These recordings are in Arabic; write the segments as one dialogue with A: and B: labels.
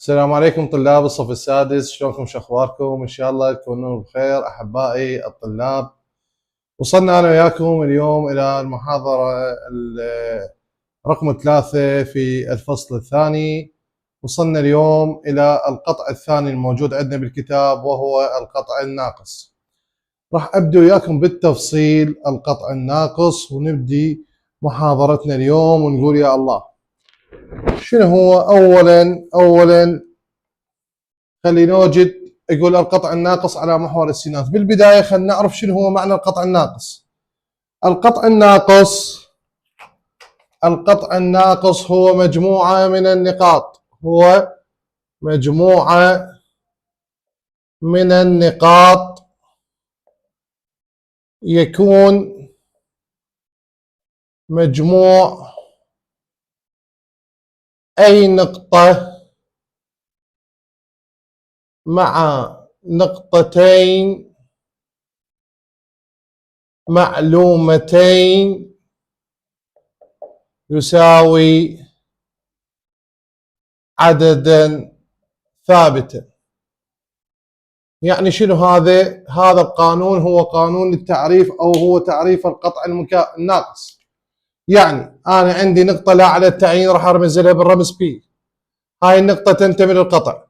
A: السلام عليكم طلاب الصف السادس، شلونكم؟ شو اخباركم؟ ان شاء الله تكونون بخير احبائي الطلاب. وصلنا انا وياكم اليوم الى المحاضرة رقم 3 في الفصل الثاني. وصلنا اليوم الى القطع الثاني الموجود عندنا بالكتاب وهو القطع الناقص. راح ابدأ وياكم بالتفصيل القطع الناقص ونبدي محاضرتنا اليوم ونقول يا الله. شنو هو؟ اولا خلينا نوجد يقول القطع الناقص على محور السينات. بالبداية خلينا نعرف شنو هو معنى القطع الناقص. القطع الناقص هو مجموعة من النقاط، يكون مجموع أي نقطة مع نقطتين معلومتين يساوي عددا ثابتا. يعني شنو هذا؟ هذا القانون هو قانون التعريف أو هو تعريف القطع الناقص. يعني أنا عندي نقطة لا على التعيين راح أرمز لها بالرمز P. هاي النقطة تنتمي للقطع.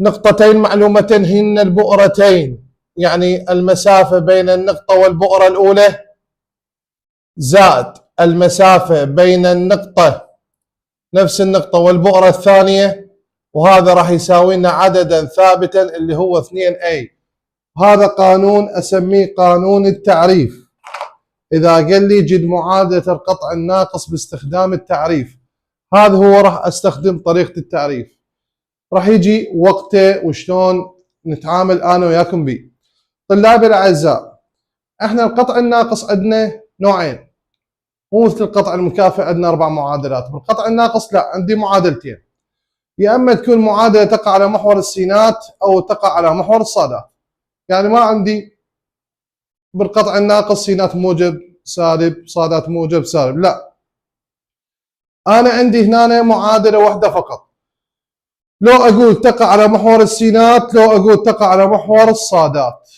A: نقطتين معلومتين هن البؤرتين، يعني المسافة بين النقطة والبؤرة الأولى زائد المسافة بين النقطة نفس النقطة والبؤرة الثانية، وهذا راح يساوي لنا عددا ثابتا اللي هو 2A. هذا قانون أسميه قانون التعريف. إذا قال لي جد معادلة القطع الناقص باستخدام التعريف، هذا هو راح أستخدم طريقة التعريف. راح يجي وقته وشلون نتعامل أنا وياكم به. طلابي الأعزاء، احنا القطع الناقص عندنا نوعين، مو مثل القطع المكافئ عندنا 4 معادلات. بالقطع الناقص لا، عندي معادلتين، يا اما تكون معادله تقع على محور السينات او تقع على محور الصادات. يعني ما عندي بالقطع الناقص سينات موجب سالب صادات موجب سالب، لا، انا عندي هنا معادله واحده فقط. لو اقول تقع على محور السينات، لو اقول تقع على محور الصادات.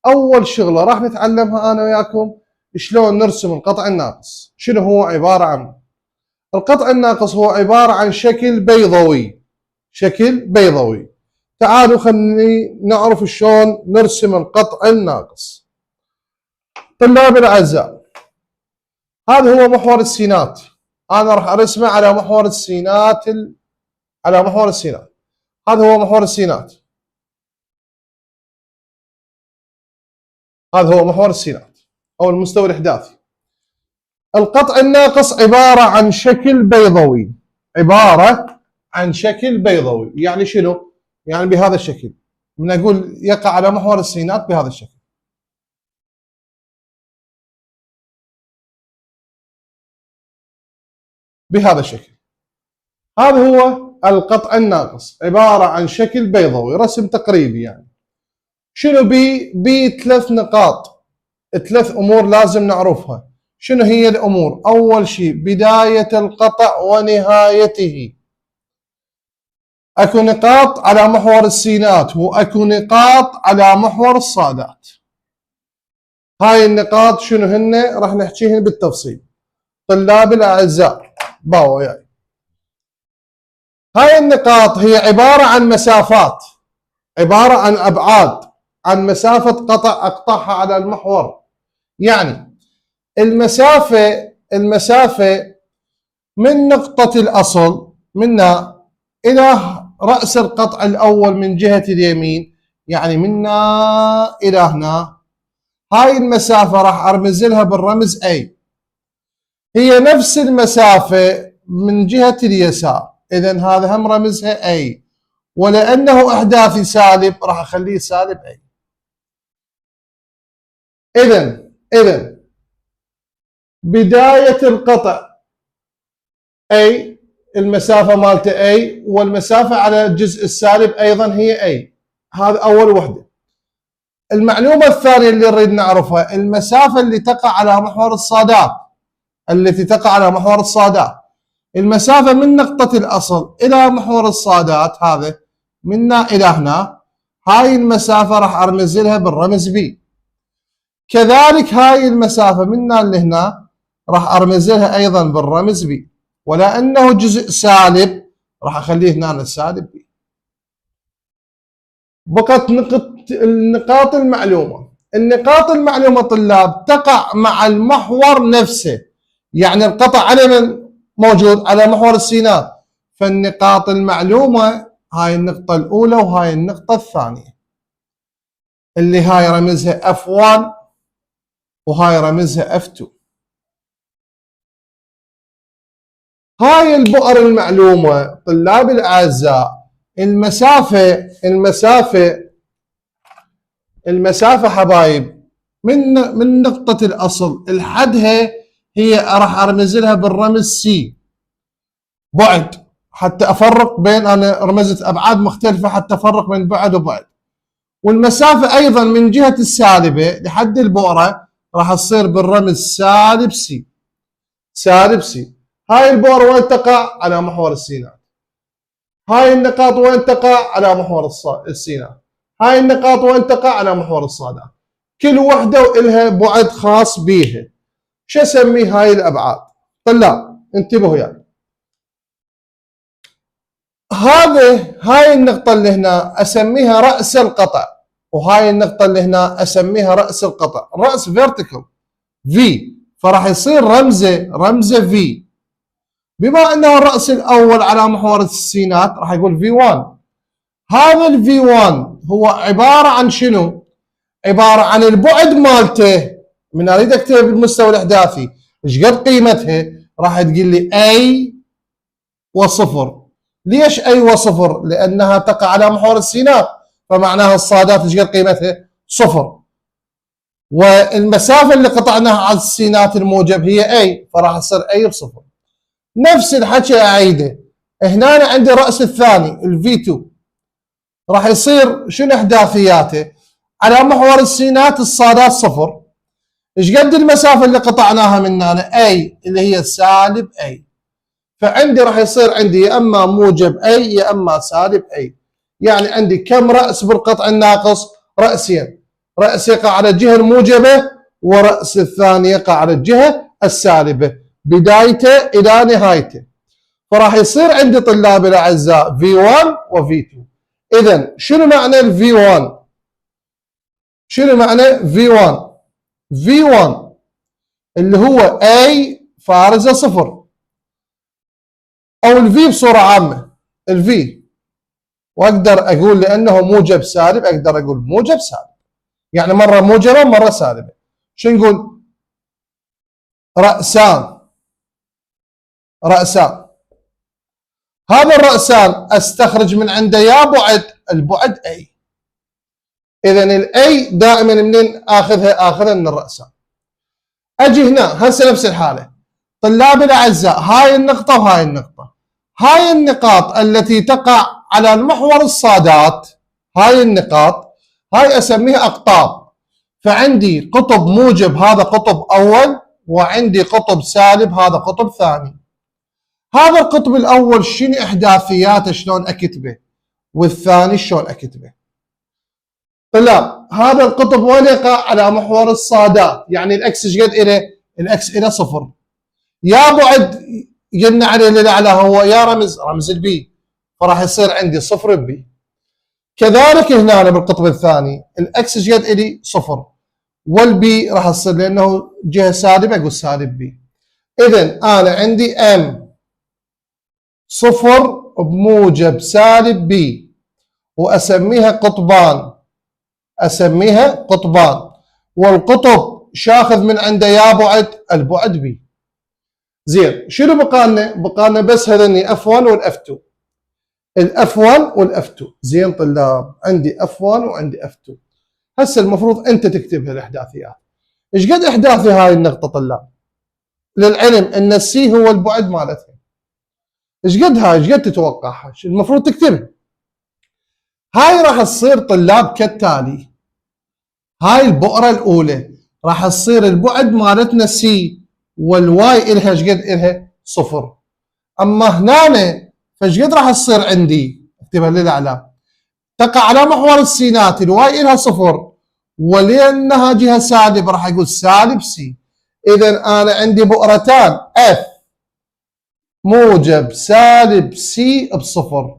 A: اول شغله راح نتعلمها انا وياكم شلون نرسم القطع الناقص. شنو هو عباره عن؟ القطع الناقص هو عباره عن شكل بيضوي. تعالوا خلينا نعرف شلون نرسم القطع الناقص. طلابي الاعزاء، هذا هو محور السينات. انا راح ارسمه على محور السينات هذا هو محور السينات. هذا هو محور السينات او المستوى الاحداثي. القطع الناقص عباره عن شكل بيضوي. يعني شنو؟ يعني بهذا الشكل. من اقول يقع على محور السينات بهذا الشكل. بهذا الشكل. هذا هو القطع الناقص، عبارة عن شكل بيضوي، رسم تقريبي. يعني شنو بي 3 نقاط، 3 امور لازم نعرفها. شنو هي الامور؟ اول شيء بداية القطع ونهايته. اكو نقاط على محور السينات واكو نقاط على محور الصادات. هاي النقاط شنو هن؟ راح نحكيهن بالتفصيل. طلابي الاعزاء باو وياي. هاي النقاط هي عبارة عن مسافات، عبارة عن ابعاد، عن مسافة قطع اقطعها على المحور. يعني المسافة من نقطة الاصل منا الى رأس القطع الاول من جهة اليمين، يعني منا الى هنا، هاي المسافة راح ارمز لها بالرمز A. هي نفس المسافة من جهة اليسار، اذا هذا هم رمزها A، ولانه احداثي سالب راح اخليه سالب A. اذا بداية القطع A، المسافة مالته A، والمسافة على الجزء السالب ايضا هي A. هذا اول وحدة. المعلومة الثانية اللي نريد نعرفها، المسافة اللي تقع على محور الصادات، المسافة من نقطة الأصل إلى محور الصادات، هذا منا إلى هنا، هاي المسافة راح أرمز لها بالرمز B. كذلك هاي المسافة منا لهنا راح أرمز لها أيضا بالرمز B، ولأنه جزء سالب راح أخليه هنا السالب B. بقت النقاط المعلومة. النقاط المعلومة طلاب تقع مع المحور نفسه، يعني القطع على من موجود؟ على محور السينات. فالنقاط المعلومة هاي النقطة الأولى وهاي النقطة الثانية، اللي هاي رمزها F1 وهاي رمزها F2. هاي البؤر المعلومة طلاب الأعزاء، المسافة حبايب من نقطة الأصل لحدها هي راح أرمز لها بالرمز C، بعد، حتى أفرق بين، أنا رمزت أبعاد مختلفة حتى أفرق بين بعد وبعد. والمسافة أيضا من جهة السالبة لحد البؤرة راح تصير بالرمز سالب C. سالب C. هاي البؤرة وين تقع؟ على محور السينات. هاي النقاط وين تقع؟ على محور السينات. هاي النقاط وين تقع؟ على محور الصادات. كل وحدة وإلها بعد خاص بيها. شو اسمي هاي الأبعاد؟ طلاب انتبهوا يعني. هاي النقطة اللي هنا أسميها رأس القطع، وهاي النقطة اللي هنا أسميها رأس القطع، رأس فيرتيكال V، فراح يصير رمزه V. بما أنه الرأس الأول على محور السينات راح يقول V1. هذا ال V1 هو عبارة عن شنو؟ عبارة عن البعد مالته. من أريد أكتبها بالمستوى الإحداثي إيش قد قيمتها؟ راح تقول لي A وصفر. ليش A وصفر؟ لأنها تقع على محور السينات، فمعناها الصادات إيش قد قيمتها؟ صفر. والمسافة اللي قطعناها على السينات الموجب هي A، فراح تصير A بصفر. نفس الحكي أعيده. هنا أنا عندي رأس الثاني ال V2 راح يصير شنو إحداثياته؟ على محور السينات الصادات صفر. إيش قد المسافة اللي قطعناها من هنا؟ A، اللي هي سالب A. فعندي راح يصير عندي يا اما موجب A يا اما سالب A. يعني عندي كم رأس بالقطع الناقص؟ رأسين، رأس يقع على الجهة الموجبة ورأس الثاني يقع على الجهة السالبة، بدايته إلى نهايته. فراح يصير عندي طلاب الأعزاء V1 و V2. إذا شنو معنى ال V1؟ شنو معنى V1؟ V1 اللي هو A فارزة صفر، او الفي بصوره عامه، الفي، واقدر اقول لانه موجب سالب اقدر اقول موجب سالب، يعني مره موجبه مره سالبه. شو نقول؟ رأسان. هذا الرأسان استخرج من عنده يا بعد، البعد A. اذا الاي دائما منين اخذها من الرأسان. اجي هنا هسه نفس الحاله طلابي الاعزاء، هاي النقطه وهاي النقطه، هاي النقاط التي تقع على المحور الصادات، هاي النقاط هاي اسميها اقطاب. فعندي قطب موجب هذا قطب اول، وعندي قطب سالب هذا قطب ثاني. هذا القطب الاول شنو احداثياته شلون اكتبه؟ والثاني شلون اكتبه؟ طلاب هذا القطب وين يقع؟ على محور الصادات، يعني الاكس ايش قد اليه؟ الاكس الى صفر. يا بعد قلنا عليه اللي اعلى هو يا رمز البي، فراح يصير عندي صفر بي. كذلك هنا بالقطب الثاني الاكس ايش قد الي؟ صفر، والبي راح تصير لانه جهه سالبه اقول سالب بي. اذا انا عندي ام صفر بموجب سالب بي، واسميها قطبان، والقطب شاخذ من عنده يا بعد، البعد بي. زين شنو بقى لنا بس هذني F1 والاف 2. الاف 1 والاف 2. زين طلاب عندي F1 وعندي F2. هسه المفروض انت تكتب الاحداثيات. ايش قد احداثي هاي النقطه طلاب؟ للعلم ان السي هو البعد مالتها. ايش قد هاي؟ ايش قد تتوقعها؟ المفروض تكتبها. هاي راح تصير طلاب كالتالي. هاي البؤره الاولى راح تصير البعد مالتنا سي، والواي الها ايش قد الها؟ صفر. اما هنا فايش قد راح تصير عندي؟ اكتبها للاعلى. تقع على محور السينات، الواي لها صفر ولانها جهه سالب راح اقول سالب سي. اذا انا عندي بؤرتان اف موجب سالب سي بصفر،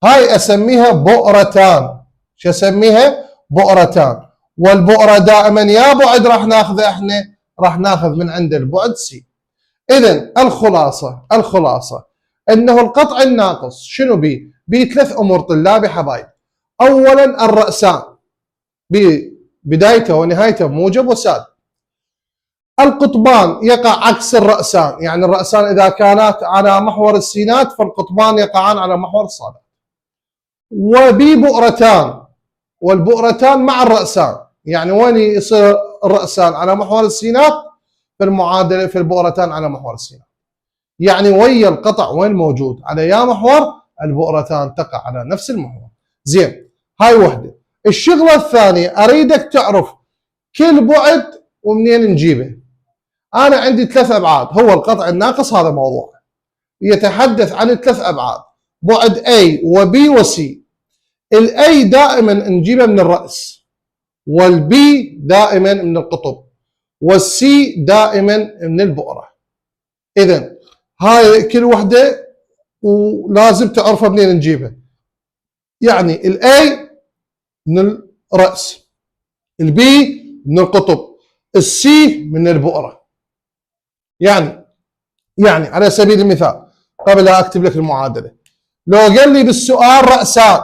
A: هاي اسميها بؤرتان. شو اسميها؟ بؤرتان. والبؤره دائما يا بعد راح ناخذه احنا، راح ناخذ من عند البعد سي. اذا الخلاصه انه القطع الناقص شنو بيه؟ بيه ثلاث امور طلابي حبايب. اولا الرأسان بدايته ونهايته موجب وسالب. القطبان يقع عكس الرأسان، يعني الرأسان اذا كانت على محور السينات فالقطبان يقعان على محور الصادات. وبي بؤرتان، والبؤرتان مع الرأسان، يعني وين يصير الرأسان على محور السينات؟ في المعادله في البؤرتان على محور السينات. يعني ويا القطع وين موجود؟ على يا محور، البؤرتان تقع على نفس المحور. زين، هاي وحده. الشغله الثانيه اريدك تعرف كل بعد ومنين نجيبه. انا عندي ثلاث ابعاد، هو القطع الناقص هذا موضوع يتحدث عن ثلاث ابعاد، بعد A و B و C. الاي دائما نجيبه من الراس، والبي دائما من القطب، والسي دائما من البؤره. اذا هاي كل وحده ولازم تعرفها منين نجيبها. يعني الاي من الراس، البي من القطب، السي من البؤره. يعني على سبيل المثال قبل لا اكتب لك المعادله، لو قال لي بالسؤال رأسان،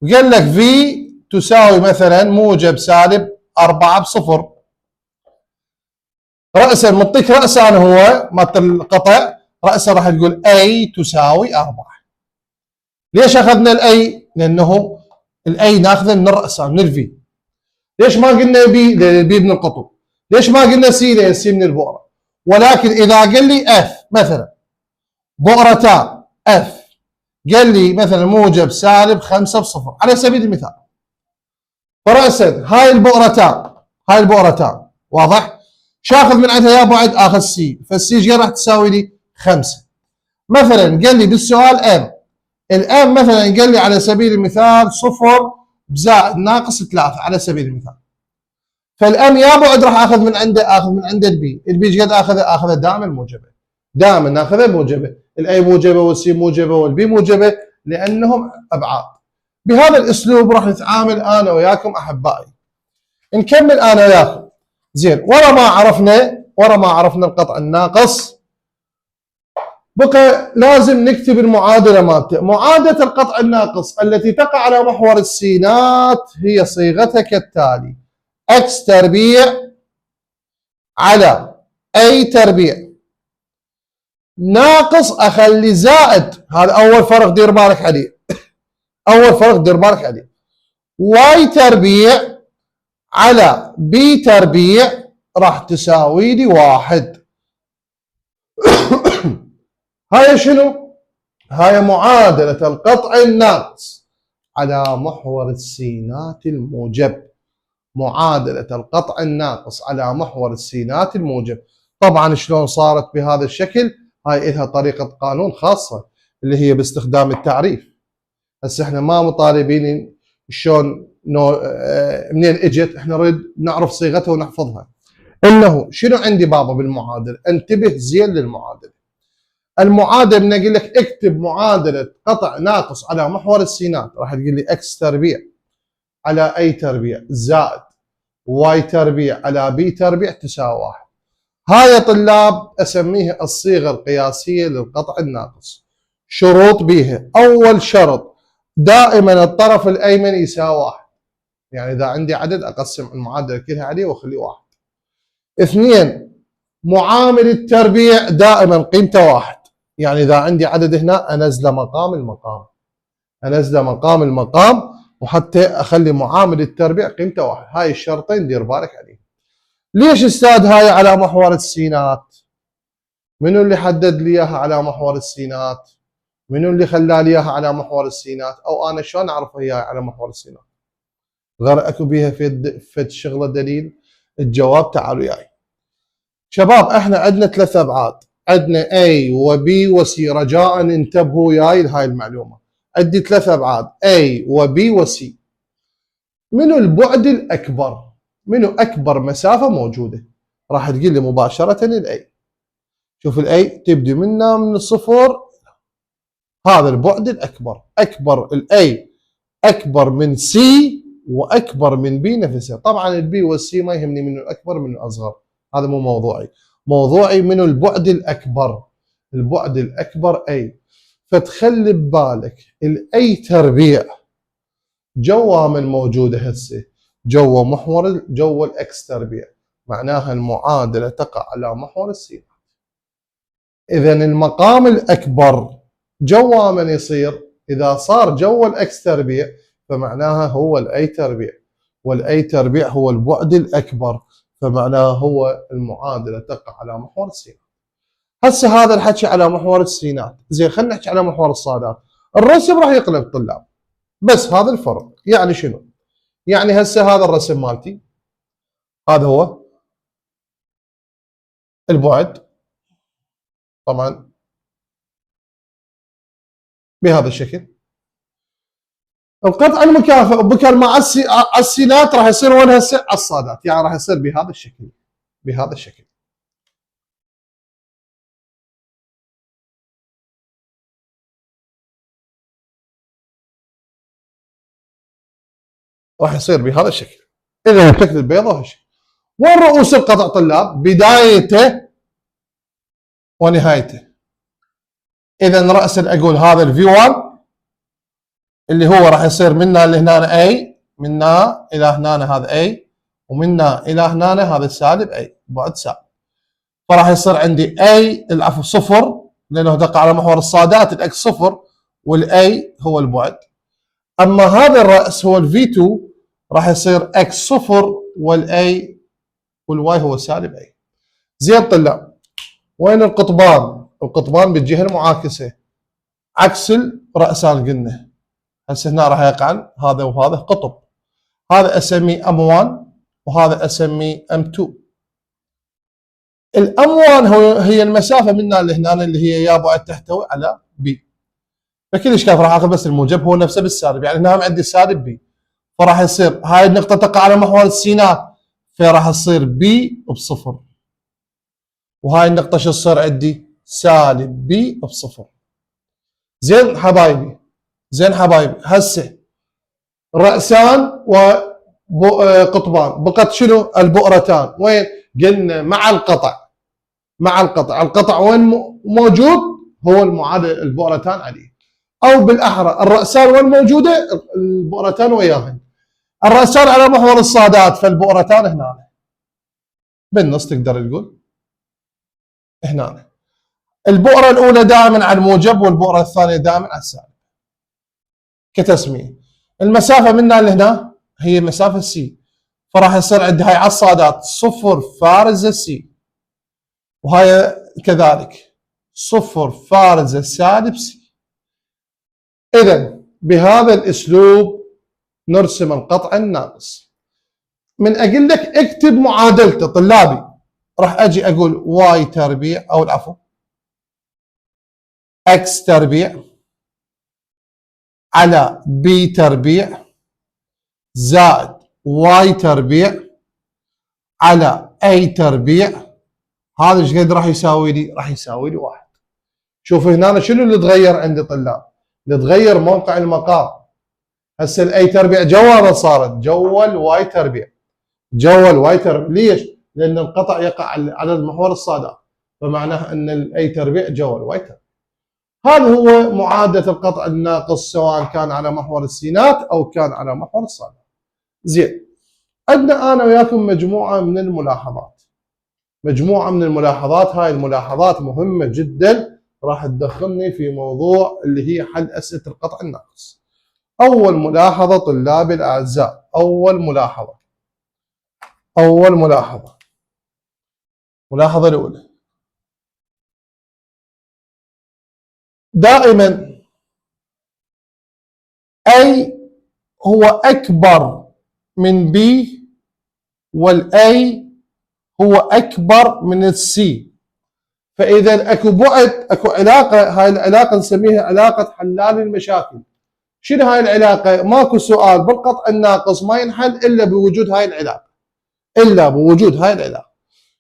A: وقال لك في تساوي مثلا موجب سالب 4 بصفر، رأسا مطيك رأسا هو مالت القطع، رأسا راح تقول A تساوي 4. ليش اخذنا الاي؟ لانه الاي ناخذه من الرأسان من الفي. ليش ما قلنا بي؟ لان البي من القطب. ليش ما قلنا سي؟ لان السي من البؤره. ولكن اذا قال لي اف مثلا بؤرتان اف، قال لي مثلا موجب سالب 5 بصفر على سبيل المثال، فرأسا هاي البؤرتان واضح؟ شاخذ من عندها يا بعد؟ اخذ سي، فالسي ايش راح تساوي لي؟ 5. مثلا قال لي بالسؤال ام، الام مثلا قال لي على سبيل المثال 0 بزائد ناقص 3 على سبيل المثال، فالام يا بعد راح اخذ من عنده البي ايش قد اخذه دائما موجبه، دائما ناخذها موجبه، الاي موجبه والسي موجبه والبي موجبه لانهم ابعاد. بهذا الاسلوب راح نتعامل انا وياكم احبائي. نكمل انا وياكم. زين، ورا ما عرفنا القطع الناقص، بقى لازم نكتب المعادله مالته. معادله القطع الناقص التي تقع على محور السينات هي صيغتها كالتالي: x تربيع على a تربيع ناقص اخلي زائد، هذا اول فرق دير بالك عليه، y تربيع على b تربيع راح تساوي لي 1. هاي شنو؟ هاي معادلة القطع الناقص على محور السينات الموجب. معادلة القطع الناقص على محور السينات الموجب. طبعا شلون صارت بهذا الشكل؟ هاي لها طريقة قانون خاصة اللي هي باستخدام التعريف. هسه احنا ما مطالبين شلون منين اجت، احنا نريد نعرف صيغتها ونحفظها. انه شنو عندي بابا بالمعادلة؟ انتبه زين للمعادلة. المعادله من اقول لك اكتب معادله قطع ناقص على محور السينات، راح تقول لي اكس تربيع على اي تربيع زائد واي تربيع على بي تربيع تساوي 1. هاي يا طلاب اسميها الصيغه القياسيه للقطع الناقص. شروط بيها: اول شرط دائما الطرف الايمن يساوي 1، يعني اذا عندي عدد اقسم المعادله كلها عليه واخليه 1. 2 معامل التربيع دائما قيمته 1، يعني اذا عندي عدد هنا انزله مقام المقام وحتى اخلي معامل التربيع قيمته 1. هاي الشرطين دير بالك عليه. ليش استاذ هاي على محور السينات؟ منو اللي حدد لي اياها على محور السينات؟ منو اللي خلى لي اياها على محور السينات؟ او انا شلون اعرف هي على محور السينات؟ غير اكو بيها فد شغله دليل؟ الجواب تعالوا وياي. شباب احنا عندنا 3 ابعاد، عندنا A و B و C، رجاء انتبهوا وياي لهاي المعلومه. عندي 3 ابعاد A و B و C. منو البعد الاكبر؟ منو اكبر مسافه موجوده؟ راح تقول لي مباشره الاي. شوف الاي تبدي منا من الصفر، هذا البعد الاكبر. اكبر الاي اكبر من سي واكبر من بي نفسها. طبعا البي والسي ما يهمني منو الاكبر منو الاصغر، هذا مو موضوعي. موضوعي منو البعد الاكبر. البعد الاكبر اي. فتخلي ببالك الاي تربيع جوا من موجوده هسه، جوا محور جوا الاكس تربيع، معناها المعادله تقع على محور السين. اذا المقام الاكبر جوا من يصير؟ اذا صار جوا الاكس تربيع فمعناها هو الاي تربيع، والاي تربيع هو البعد الاكبر، فمعناها هو المعادله تقع على محور السينات. هسه هذا الحكي على محور السينات، زين خلينا نحكي على محور الصادات. الرسم راح يقلب طلاب، بس هذا الفرق. يعني شنو؟ يعني هسه هذا الرسم مالتي، هذا هو البعد طبعا بهذا الشكل. القطع المكافئ بكر مع السينات راح يصير وين هسه؟ على الصادات، يعني راح يصير بهذا الشكل. بهذا الشكل. راح يصير بهذا الشكل. اذا الشكل البيضاء هالشكل. وين رؤوس القطع طلاب؟ بدايته ونهايته. اذا راسا اقول هذا الفي 1 اللي هو راح يصير منا لهنا اي، منا الى هنا هذا اي، ومنا الى هنا هذا السالب اي، بعد سالب. فراح يصير عندي اي العفو صفر، لانه تقع على محور الصادات، الاكس صفر والاي هو البعد. اما هذا الراس هو الفي 2 راح يصير اكس صفر والاي والواي هو سالب اي. زين طلاب، وين القطبان؟ القطبان بالجهه المعاكسه عكس الراسان قلنا. هسه هنا راح يقع هذا وهذا قطب، هذا اسميه ام 1 وهذا اسميه ام 2. الام 1 هي المسافه منا لهنا اللي هي يا بعد تحتوي على بي. فكلش كيف راح اخذ بس الموجب هو نفسه بالسالب، يعني هنا عندي سالب بي، فراح يصير هاي النقطه تقع على محور السينات، فراح تصير بي بصفر، وهاي النقطه شو تصير عندي؟ سالب بي بصفر. زين حبايبي، زين حبايبي، هسه رأسان وقطبان، بقت شنو؟ البؤرتان. وين؟ قلنا مع القطع. مع القطع، القطع وين موجود؟ هو المعادل البؤرتان عليه، او بالاحرى الرأسان وين موجوده؟ البؤرتان وياهن. الرأسان على محور الصادات، فالبؤرتان هنا بالنص تقدر تقول هنا. البؤرة الأولى دائما على الموجب والبؤرة الثانية دائما على السالب كتسمية. المسافة منا لهنا هي مسافة سي، فراح يصير عندي هاي على الصادات صفر فارزة سي، وهاي كذلك صفر فارزة سالب سي. إذا بهذا الأسلوب نرسم القطع الناقص. من أقول لك اكتب معادلته طلابي، راح أجي أقول واي تربيع أو العفو اكس تربيع على بي تربيع زائد واي تربيع على اي تربيع. هذا ايش قد راح يساوي لي؟ راح يساوي لي 1. شوف هنا شنو اللي تغير عندي طلاب؟ اللي تغير موقع المقام. هسه الاي تربيع جوا صارت جوا الواي تربيع. جوا الواي تربيع، ليش؟ لان القطع يقع على المحور الصادات، فمعناه ان الاي تربيع جوا الواي تربيع. هذا هو معادلة القطع الناقص سواء كان على محور السينات أو كان على محور الصادات. زين، عندنا أنا وياكم مجموعة من الملاحظات. مجموعة من الملاحظات، هاي الملاحظات مهمة جدا، راح تدخلني في موضوع اللي هي حل أسئلة القطع الناقص. أول ملاحظة طلابي الأعزاء، أول ملاحظة الملاحظة الأولى، دائما أي هو أكبر من B والA هو أكبر من السي، فإذا أكو بعد، أكو علاقة، هاي العلاقة نسميها علاقة حلال المشاكل. شنو هاي العلاقة؟ ماكو سؤال بالقطع الناقص ما ينحل إلا بوجود هاي العلاقة، إلا بوجود هاي العلاقة.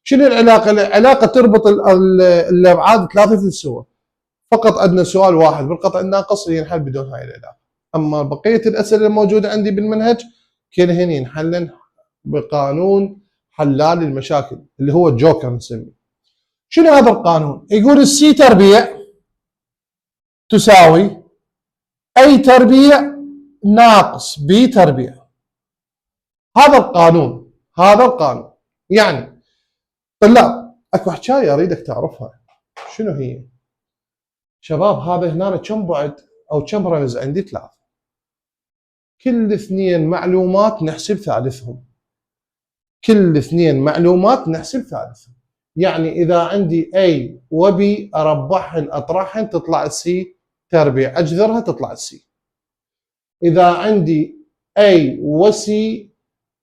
A: شنو العلاقة؟ العلاقة تربط الأبعاد ثلاثة السور. فقط عندنا سؤال واحد بالقطع الناقص ينحل بدون هاي العلاقة. أما بقية الأسئلة الموجودة عندي بالمنهج كلهن ينحلن بقانون حلال المشاكل اللي هو الجوكر نسميه. شنو هذا القانون؟ يقول السي تربيع تساوي اي تربيع ناقص بي تربيع. هذا القانون، هذا القانون. يعني طلاب اكو حكايه اريدك تعرفها. شنو هي؟ شباب هذا هنا كم بعد او كم رمز عندي؟ 3. كل 2 معلومات نحسب ثالثهم، كل 2 معلومات نحسب ثالثهم. يعني اذا عندي A و B اربعهن اطرحهن تطلع C تربيع، اجذرها تطلع C. اذا عندي A و C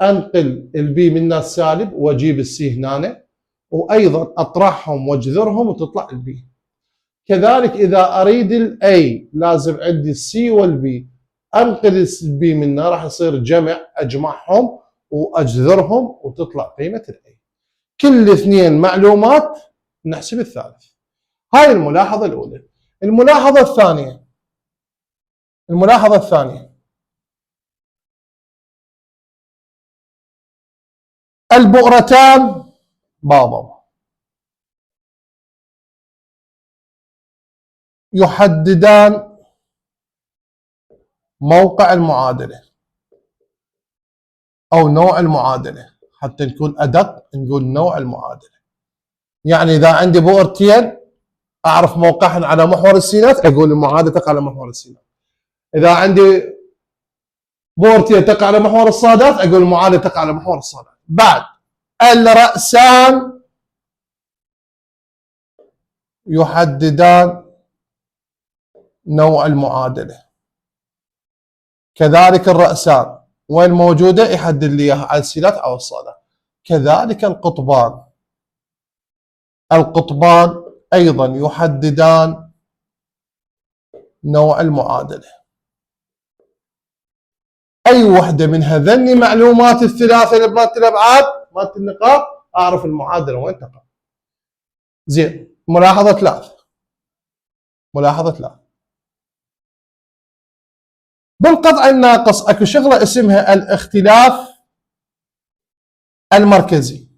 A: انقل البي من السالب واجيب السي هنا، وايضا اطرحهم واجذرهم وتطلع البي. كذلك اذا اريد الاي لازم عندي السي والبي، انقل البي منه راح يصير جمع، اجمعهم واجذرهم وتطلع قيمه الاي. كل 2 معلومات نحسب الثالث. هاي الملاحظه الاولى. الملاحظه الثانيه، الملاحظه الثانيه، البؤرتان بابا يحددان موقع المعادلة أو نوع المعادلة. حتى نكون أدق نقول نوع المعادلة. يعني إذا عندي بؤرتين أعرف موقعهن على محور السينات أقول المعادلة تقع على محور السينات. إذا عندي بؤرتين تقع على محور الصادات أقول المعادلة تقع على محور الصادات. بعد الرأسان يحددان نوع المعادلة. كذلك الرأسان وين موجودة يحدد لي اياها على السينات او الصادات. كذلك القطبان، القطبان ايضا يحددان نوع المعادلة. اي وحدة من هذني معلومات الثلاثة اللي بمادة الابعاد مادة النقاط اعرف المعادلة وين تقع. زين، ملاحظة 3. ملاحظة 3. بالقطع الناقص اكو شغله اسمها الاختلاف المركزي.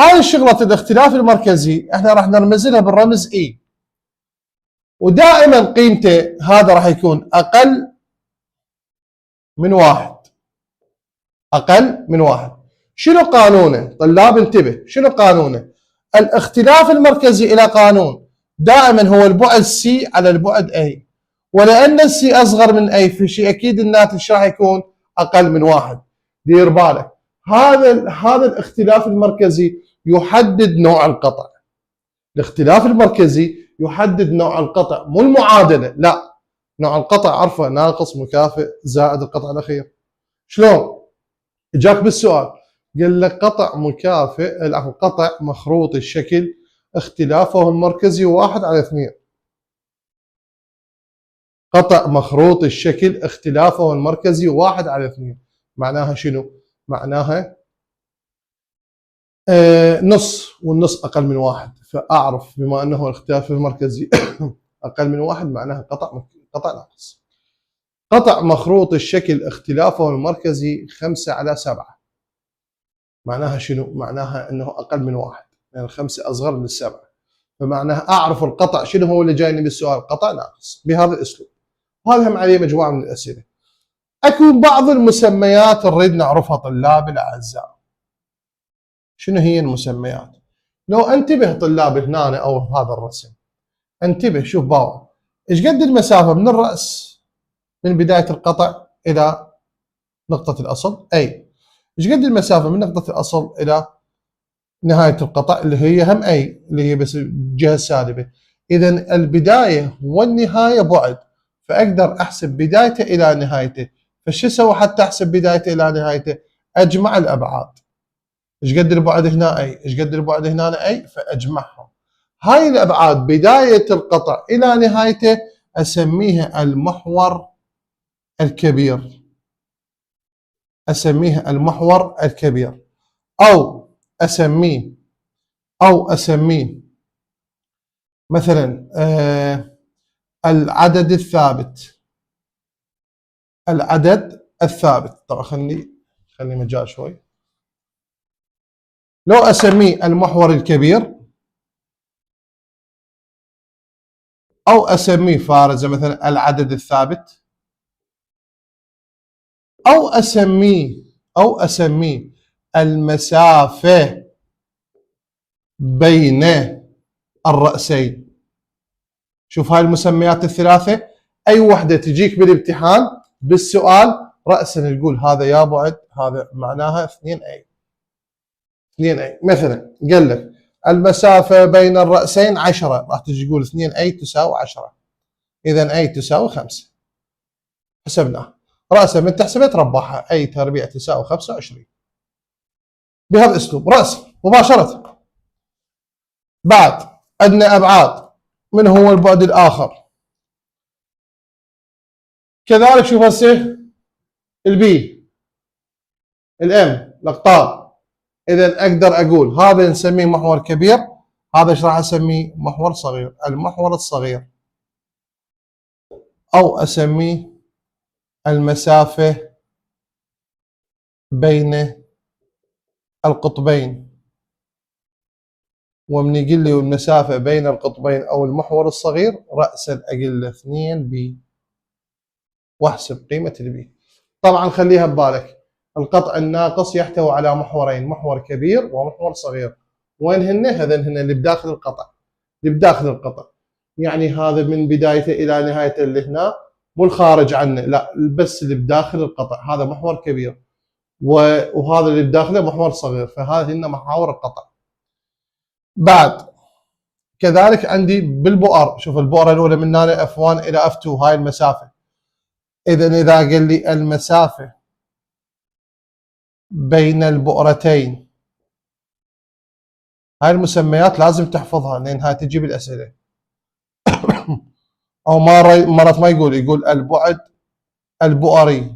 A: هاي الشغله الاختلاف المركزي احنا راح نرمز لها بالرمز اي، ودائما قيمته هذا راح يكون اقل من 1. اقل من 1. شنو قانونه؟ طلاب انتبه، شنو قانونه؟ الاختلاف المركزي الى قانون دائما هو البعد سي على البعد اي، ولان السي اصغر من اي فشي اكيد الناتج راح يكون اقل من 1. دير بالك، هذا الاختلاف المركزي يحدد نوع القطع. الاختلاف المركزي يحدد نوع القطع، مو المعادله، لا، نوع القطع عرفه ناقص مكافئ زائد القطع الاخير. شلون؟ اجاك بالسؤال قال لك قطع مكافئ، قطع مخروط الشكل اختلافه المركزي 1/2. قطع مخروط الشكل اختلافه المركزي 1/2. معناها شنو؟ معناها نص، والنص اقل من 1، فاعرف بما انه الاختلاف المركزي اقل من 1 معناها قطع ناقص. قطع مخروط الشكل اختلافه المركزي 5/7. معناها شنو؟ معناها انه اقل من 1، يعني 5 اصغر من 7، فمعناها اعرف القطع شنو هو اللي جايني بالسؤال، قطع ناقص بهذا الاسلوب. وهذا هم عليه مجموعه من الاسئله. اكو بعض المسميات نريد نعرفها طلاب الاعزاء. شنو هي المسميات؟ لو انتبه طلاب هنا او هذا الرسم، انتبه شوف باور، ايش قد المسافه من الراس من بدايه القطع الى نقطه الاصل اي، ايش قد المسافه من نقطه الاصل الى نهايه القطع اللي هي هم اي، اللي هي بس الجهه السالبه. اذا البدايه والنهايه بعد، فاقدر احسب بدايته الى نهايته، فشو اسوي حتى احسب بدايته الى نهايته؟ اجمع الابعاد. ايش قد البعد هنا اي، ايش قد البعد هنا اي، فاجمعهم. هاي الابعاد بدايه القطع الى نهايته اسميها المحور الكبير. اسميها المحور الكبير، او اسميه مثلا العدد الثابت. العدد الثابت. طبعا خلي مجال شوي. لو اسميه المحور الكبير، او اسميه فارزه مثلا العدد الثابت، او اسميه المسافه بين الرأسين. شوف هاي المسميات الثلاثه، اي وحده تجيك بالامتحان بالسؤال رأسا تقول هذا يا بعد، هذا معناها 2 اي. 2 اي مثلا قال لك المسافه بين الرأسين 10، راح تجي تقول 2 اي تساوي 10، اذا اي تساوي 5. حسبناه رأسا من تحسبه تربحها، اي تربيع تساوي 25 بهذا الاسلوب رأسا مباشره. بعد عندنا ابعاد، من هو البعد الاخر؟ كذلك شوف هسه البي، الام، الاقطاب. اذا اقدر اقول هذا نسميه محور كبير، هذا ايش راح اسميه؟ محور صغير. المحور الصغير، او اسميه المسافه بين القطبين. ومن يقول لي المسافه بين القطبين او المحور الصغير راسا اقول له 2 بي، واحسب قيمه البي. طبعا خليها ببالك القطع الناقص يحتوي على محورين، محور كبير ومحور صغير. وين هن؟ هذين هن اللي بداخل القطع، اللي بداخل القطع. يعني هذا من بدايته الى نهايته اللي هنا، مو الخارج عنه، لا بس اللي بداخل القطع، هذا محور كبير وهذا اللي بداخله محور صغير، فهذه هن محاور القطع. بعد كذلك عندي بالبؤر، شوف البؤره الاولى من هنا F1 الى F2 هاي المسافه. اذا قال لي المسافه بين البؤرتين، هاي المسميات لازم تحفظها لانها تجي بالاسئله. او مرات ما يقول البعد البؤري.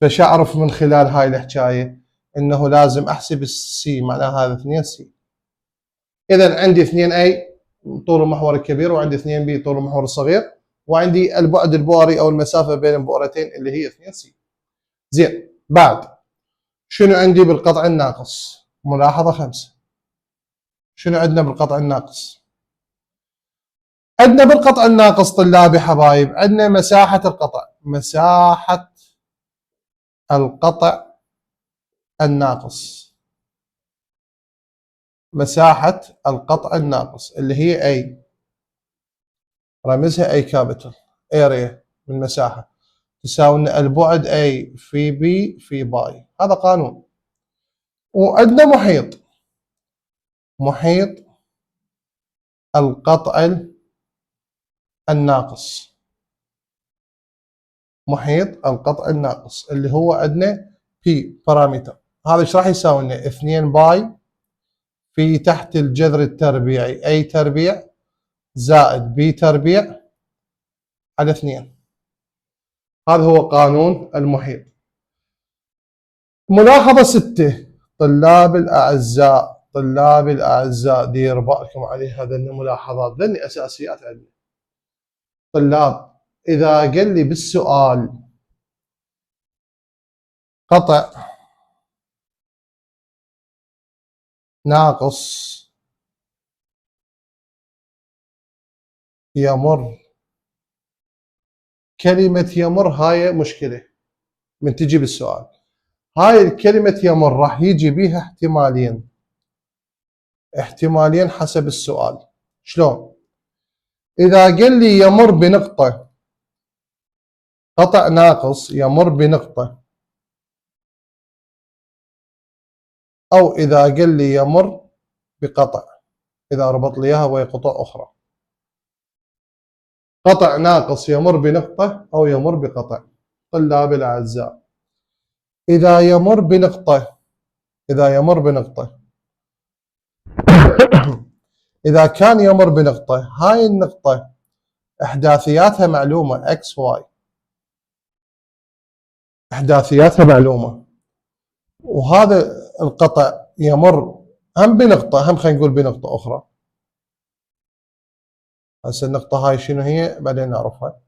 A: فش اعرف من خلال هاي الحكايه؟ انه لازم احسب السي، معناها هذا 2 سي. اذا عندي 2 اي طول المحور الكبير، وعندي 2 بي طول المحور الصغير، وعندي البعد البؤري او المسافه بين البؤرتين اللي هي 2 سي. زين. بعد شنو عندي بالقطع الناقص؟ ملاحظه 5. شنو عندنا بالقطع الناقص؟ عندنا بالقطع الناقص طلابي حبايب، عندنا مساحه القطع. مساحه القطع الناقص، مساحة القطع الناقص اللي هي اي، رمزها اي كابيتال، اريا من مساحة، تساوي البعد اي في بي في باي. هذا قانون. وعندنا محيط القطع الناقص. محيط القطع الناقص اللي هو عندنا بي بارامتر. هذا ايش راح يساوي لنا؟ 2 باي في تحت الجذر التربيعي اي تربيع زائد بي تربيع على 2. هذا هو قانون المحيط. ملاحظة 6 طلاب الأعزاء دير بالكم عليها، ذني ملاحظات، ذني أساسيات عندنا. طلاب إذا قال لي بالسؤال قطع ناقص يمر، كلمة يمر هاي مشكلة من تجي بالسؤال. هاي الكلمة يمر راح يجي بيها احتمالين حسب السؤال. شلون؟ إذا قال لي يمر بنقطة، قطع ناقص يمر بنقطة، أو إذا قال لي يمر بقطع، إذا ربط لي إياها وهي قطع أخرى. قطع ناقص يمر بنقطة أو يمر بقطع. طلاب الأعزاء، إذا يمر بنقطة إذا كان يمر بنقطة، هاي النقطة إحداثياتها معلومة X Y، إحداثياتها معلومة، وهذا القطع يمر هم بنقطة، هم خلينا نقول بنقطة أخرى. هسه النقطة هاي شنو هي بعدين نعرفها.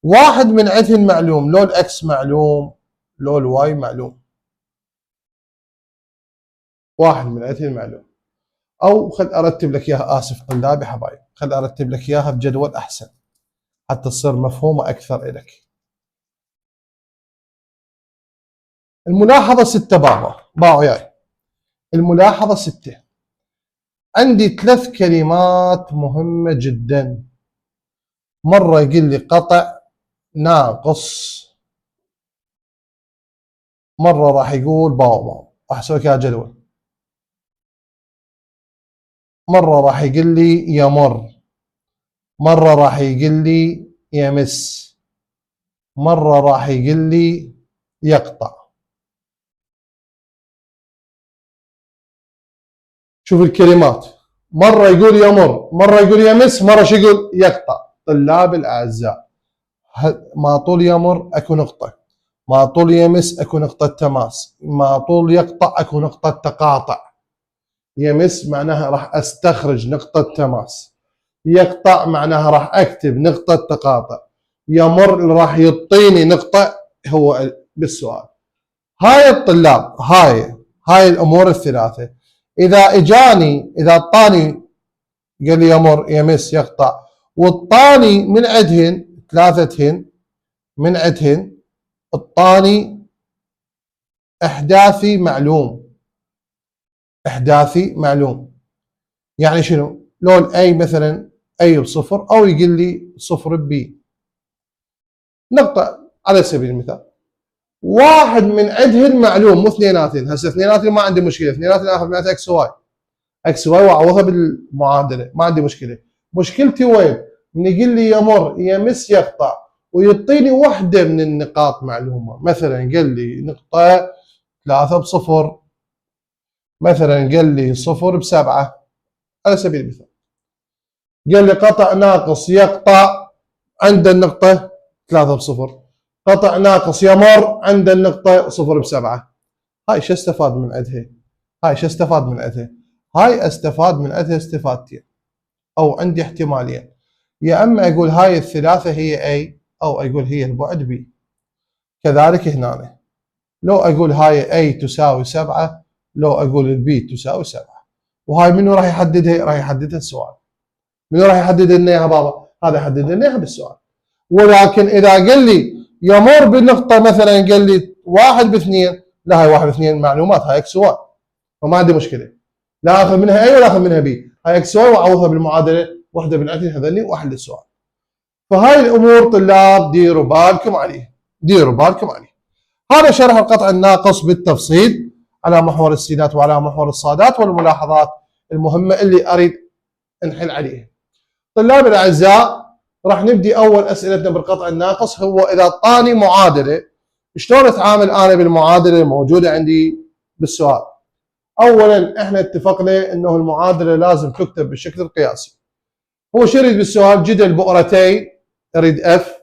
A: واحد من عندهن معلوم، لو الإكس معلوم لو الواي معلوم، واحد من عندهن معلوم. أو خل أرتب لك إياها، آسف طلابي حبايب، خل أرتب لك إياها بجدول أحسن حتى تصير مفهومة أكثر إلك. الملاحظة 6 باعوا وياي. الملاحظة 6. عندي 3 كلمات مهمة جدا. مرة يقول لي قطع ناقص، مرة راح يقول باو، راح أسوي لك جدول. مرة راح يقول لي يمر، مرة راح يقول لي يمس، مرة راح يقول لي يقطع. شوف الكلمات، مرة يقول يمر، مرة يقول يمس، مرة شو يقول يقطع. طلاب الأعزاء، ما طول يمر أكو نقطة، ما طول يمس أكو نقطة تماس، ما طول يقطع أكو نقطة تقاطع. يمس معناها راح أستخرج نقطة تماس، يقطع معناها راح أكتب نقطة تقاطع، يمر راح يعطيني نقطة هو بالسؤال. هاي الطلاب، هاي الأمور الثلاثة. إذا إجاني، إذا اعطاني قال لي يمر يمس يقطع، والطاني من عندهن ثلاثتهن، من عندهن الطاني إحداثي معلوم، إحداثي معلوم. يعني شنو؟ لو الأي مثلا أي بصفر، أو يقول لي صفر بي نقطة على سبيل المثال. واحد من عندهن معلوم، مو اثنيناتهن. هسه اثنيناتهن ما عندي مشكلة، اثنيناتهن آخذ معناتها اكس واي، اكس واي واعوضها بالمعادلة، ما عندي مشكلة. مشكلتي وين؟ من يقول لي يمر يمس يقطع ويعطيني وحدة من النقاط معلومة. مثلا قال لي نقطة 3 بصفر، مثلا قال لي 0 ب7 على سبيل المثال. قال لي قطع ناقص يقطع عند النقطة 3 بصفر، قطع ناقص يمر عند النقطة 0 ب7. هاي شو استفاد من عندها؟ هاي شو استفاد من عندها؟ هاي استفاد من عندها استفادتين، او عندي احتمالين. يا اما اقول هاي الثلاثة هي A، او اقول هي البعد B. كذلك هنا لو اقول هاي A تساوي 7، لو اقول البي تساوي 7. وهاي منو راح يحددها؟ راح يحددها السؤال. منو راح يحدد لنا اياها بابا؟ هذا يحدد لنا اياها بالسؤال. ولكن اذا قال لي يمر بالنقطة، مثلا قال لي 1 ب2، لا هاي 1 ب2 معلومات، هاي اكس واي، فما عندي مشكلة، لا اخذ منها اي ولا اخذ منها بي، هاي اكس واي واعوضها بالمعادلة، واحدة من عندي هذني واحل السؤال. فهاي الامور طلاب ديروا بالكم عليه، ديروا بالكم عليه. هذا شرح القطع الناقص بالتفصيل على محور السينات وعلى محور الصادات، والملاحظات المهمة اللي اريد انحل عليها. طلاب الاعزاء، راح نبدي اول اسئلتنا بالقطع الناقص. هو اذا اعطاني معادله، شلون اتعامل انا بالمعادله الموجوده عندي بالسؤال؟ اولا احنا اتفقنا انه المعادله لازم تكتب بالشكل القياسي. هو شو يريد بالسؤال؟ جدل بؤرتين، يريد اف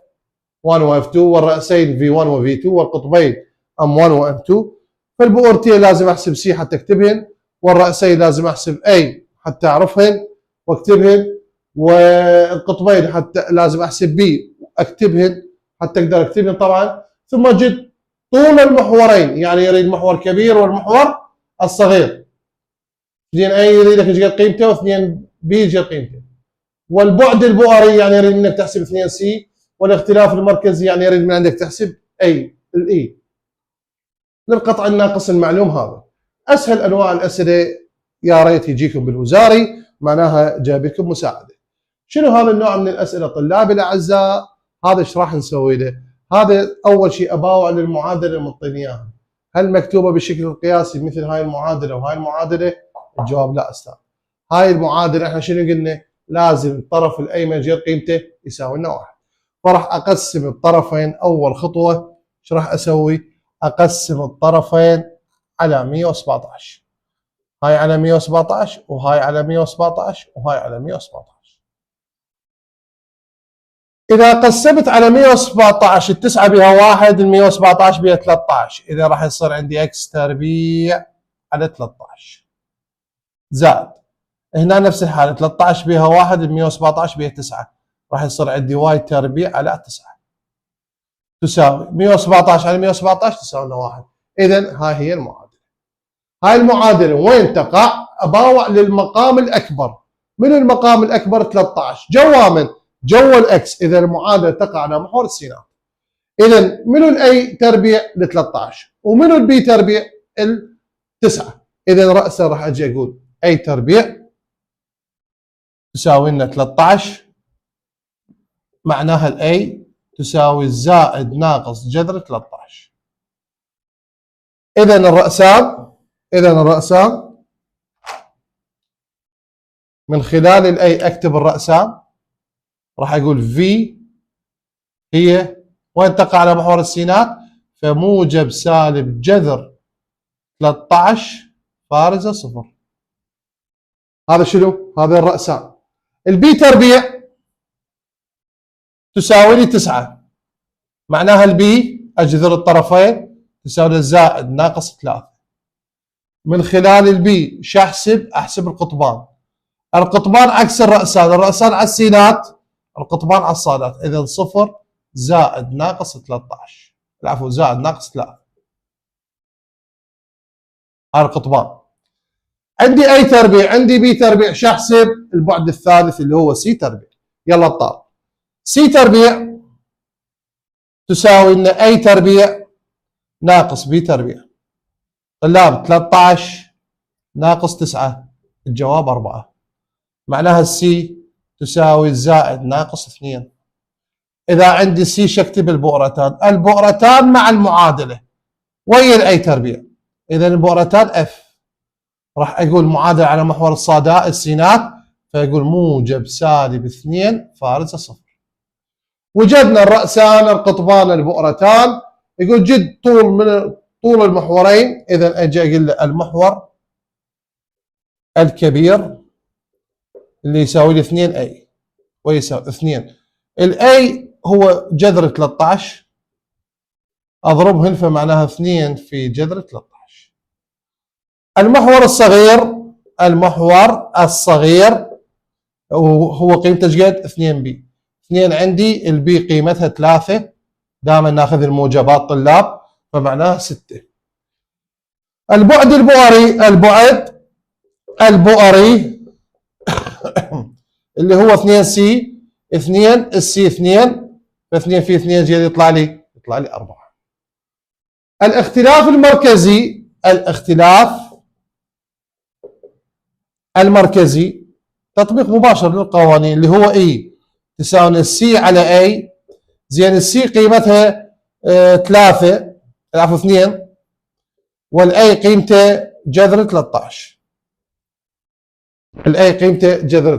A: 1 و اف 2 والراسين في 1 وفي 2 والقطبين ام 1 وام 2. فالبؤرتين لازم احسب سي حتى اكتبهن، والراسين لازم احسب اي حتى اعرفهن واكتبهن، والقطبين حتى لازم احسب بي اكتبهن حتى اقدر اكتبهن طبعا. ثم جد طول المحورين، يعني يريد محور كبير والمحور الصغير، 2 اي يريد لك ايش قد قيمته، و2 بي ايش قد قيمته. والبعد البؤري يعني يريد منك تحسب 2 سي، والاختلاف المركزي يعني يريد من عندك تحسب اي الاي. للقطع الناقص المعلوم هذا اسهل انواع الاسئله، يا ريت يجيكم بالوزاري، معناها جايب لكم مساعده. شنو هذا النوع من الاسئله طلابي الاعزاء؟ هذا ايش راح نسوي له؟ هذا اول شيء اباوع للمعادله اللي معطيني اياها، هل مكتوبه بالشكل القياسي مثل هاي المعادله وهاي المعادله؟ الجواب لا استاذ. هاي المعادله احنا شنو قلنا؟ لازم الطرف الايمن جذر قيمته يساوي لنا 1. فراح اقسم الطرفين. اول خطوه ايش راح اسوي؟ اقسم الطرفين على 117. هاي على 117 وهاي على 117 وهاي على 117. إذا قسمت على 117 التسعة بها 1 ال117 بها 13. إذا راح يصير عندي إكس تربيع على 13 زائد هنا نفس الحالة 13 بها 1 ال117 بها 9. راح يصير عندي واي تربيع على 9 تساوي 117 على 117 تساوي 1. إذا هاي هي المعادلة. هاي المعادلة وين تقع؟ أباوع للمقام الأكبر. من المقام الأكبر 13 جوا من؟ جوا الإكس. إذا المعادلة تقع على محور السينات. إذا منو الأي تربيع ل 13 ومنو البي تربيع ال 9. إذا رأسا راح أجي أقول أي تربيع تساوي لنا 13 معناها الأي تساوي زائد ناقص جذر 13. إذا الرأسان من خلال الأي أكتب الرأسان. راح أقول في هي وين تقع على محور السينات؟ فموجب سالب جذر 13 فارزة 0. هذا شنو؟ هذا الرأسان. البي تربيع تساوي لي 9 معناها البي أجذر الطرفين تساوي لي زائد ناقص 3. من خلال البي شو أحسب القطبان. القطبان عكس الرأسان. الرأسان على السينات القطبان على الصادات. إذا 0 زائد ناقص 13 العفو زائد ناقص 3. هذا القطبان. عندي أي تربيع عندي بي تربيع شو أحسب؟ البعد الثالث اللي هو سي تربيع. يلا الطالب سي تربيع تساوي لنا أي تربيع ناقص بي تربيع. طلاب 13 ناقص 9 الجواب 4 معناها السي تساوي زائد ناقص 2. إذا عندي سي شكتب البؤرتان مع المعادلة ويا الأي تربيع. إذا البؤرتان اف. راح أقول معادلة على محور السينات فيقول موجب سالب 2 فارزة 0. وجدنا الرأسان القطبان البؤرتان. يقول جد طول المحورين. إذا أجي أقول له المحور الكبير اللي يساوي لي 2 اي ويساوي 2. الاي هو جذر 13 اضربهن فمعناها 2 في جذر 13. المحور الصغير هو قيمته ايش قد؟ 2 بي. 2 عندي البي قيمتها 3 دائما ناخذ الموجبات طلاب فمعناها 6. البعد البؤري اللي هو 2 سي 2 السي 2 ف2 في 2 جديد يطلع لي 4. الاختلاف المركزي تطبيق مباشر للقوانين اللي هو اي تساوي السي على اي زين السي قيمتها 3 العفو 2 والاي قيمته جذر 13. الاي قيمته جذر